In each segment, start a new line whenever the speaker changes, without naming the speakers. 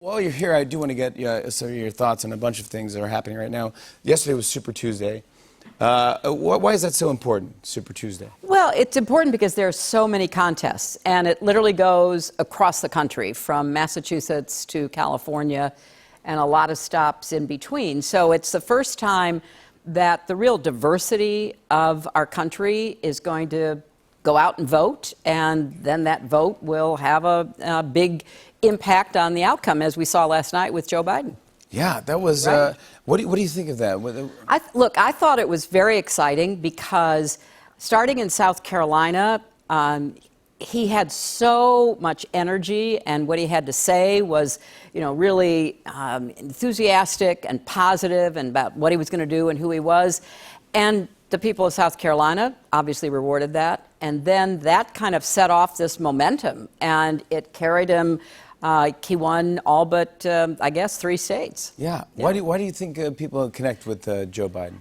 While you're here, I do want to get some of your thoughts on a bunch of things that are happening right now. Yesterday was Super Tuesday. Why is that so important, Super Tuesday?
Well, it's important because there are so many contests, and it literally goes across the country, from Massachusetts to California, and a lot of stops in between. So it's the first time that the real diversity of our country is going to go out and vote, and then that vote will have a big impact on the outcome, as we saw last night with Joe Biden.
Yeah, that was.
Right.
What do you think of that?
Look, I thought it was very exciting because starting in South Carolina, he had so much energy, and what he had to say was, really enthusiastic and positive, and about what he was going to do and who he was. And the people of South Carolina obviously rewarded that. And then that kind of set off this momentum, and it carried him. He won all but, I guess, 3 states.
Yeah. Why do you think people connect with Joe Biden?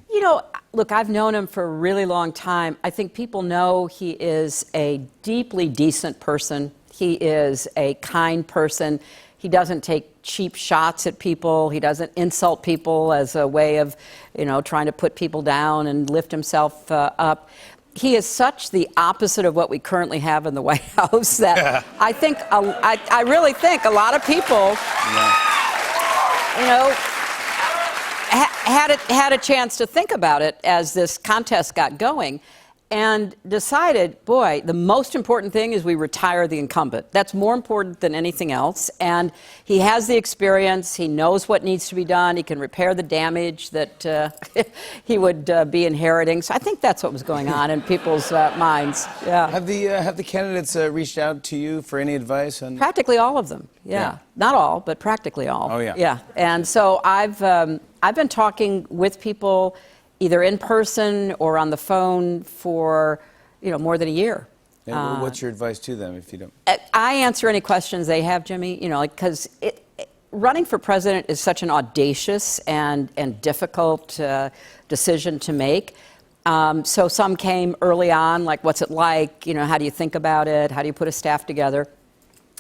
Look, I've known him for a really long time. I think people know he is a deeply decent person. He is a kind person. He doesn't take cheap shots at people. He doesn't insult people as a way of, trying to put people down and lift himself up. He is such the opposite of what we currently have in the White House that I think, I really think a lot of people, had a chance to think about it as this contest got going, and decided, boy, the most important thing is we retire the incumbent. That's more important than anything else. And he has the experience. He knows what needs to be done. He can repair the damage that he would be inheriting. So I think that's what was going on in people's minds. Yeah.
Have the candidates reached out to you for any advice on?
Practically all of them. Yeah. Not all, but practically all.
Oh yeah.
Yeah. And so I've been talking with people, either in person or on the phone, for more than a year.
And what's your advice to them, if you don't?
I answer any questions they have, Jimmy. Because running for president is such an audacious and difficult decision to make. So some came early on, like, what's it like? How do you think about it? How do you put a staff together?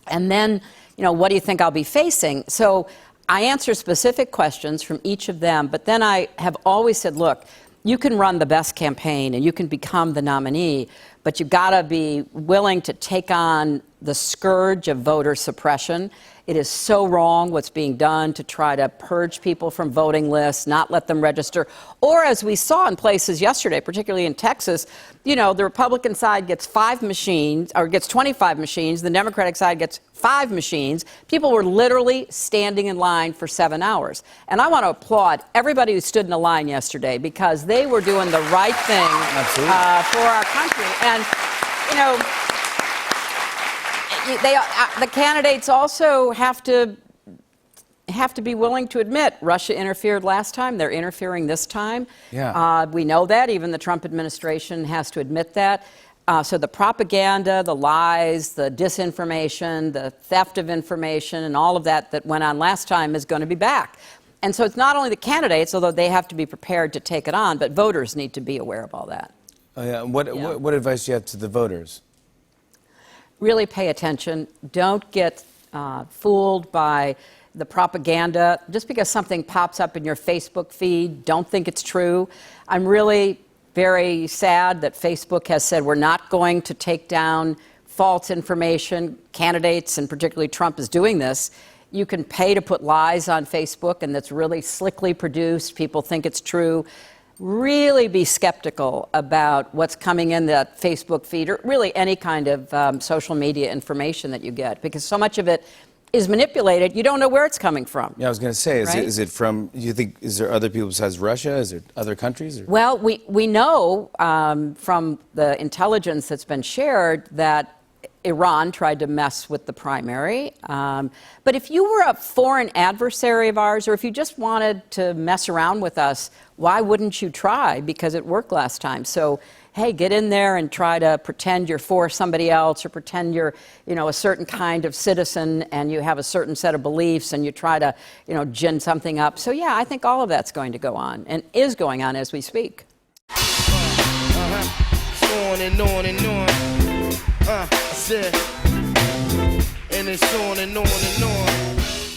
And then, what do you think I'll be facing? So I answer specific questions from each of them, but then I have always said, look, you can run the best campaign and you can become the nominee, but you've got to be willing to take on the scourge of voter suppression. It is so wrong what's being done to try to purge people from voting lists, not let them register. Or, as we saw in places yesterday, particularly in Texas, the Republican side gets 5 machines, or gets 25 machines. The Democratic side gets 5 machines. People were literally standing in line for 7 hours. And I want to applaud everybody who stood in a line yesterday, because they were doing the right thing for our country. And, the candidates also have to be willing to admit Russia interfered last time. They're interfering this time.
Yeah.
We know that. Even the Trump administration has to admit that. So the propaganda, the lies, the disinformation, the theft of information, and all of that went on last time is going to be back. And so it's not only the candidates, although they have to be prepared to take it on, but voters need to be aware of all that.
Oh, yeah. What advice do you have to the voters?
Really pay attention. Don't get fooled by the propaganda. Just because something pops up in your Facebook feed, don't think it's true. I'm really very sad that Facebook has said we're not going to take down false information. Candidates, and particularly Trump, is doing this. You can pay to put lies on Facebook, and that's really slickly produced. People think it's true. Really be skeptical about what's coming in that Facebook feed, or really any kind of social media information that you get, because so much of it is manipulated. You don't know where it's coming from.
Yeah, I was going to say,
right?
is it from, do you think, is there other people besides Russia? Is there other countries? Or?
Well, we know from the intelligence that's been shared that Iran tried to mess with the primary. But if you were a foreign adversary of ours, or if you just wanted to mess around with us, why wouldn't you try? Because it worked last time. So, hey, get in there and try to pretend you're for somebody else, or pretend you're, a certain kind of citizen and you have a certain set of beliefs, and you try to, gin something up. So, yeah, I think all of that's going to go on, and is going on as we speak.
On and on and on. I said, and it's on and on and on.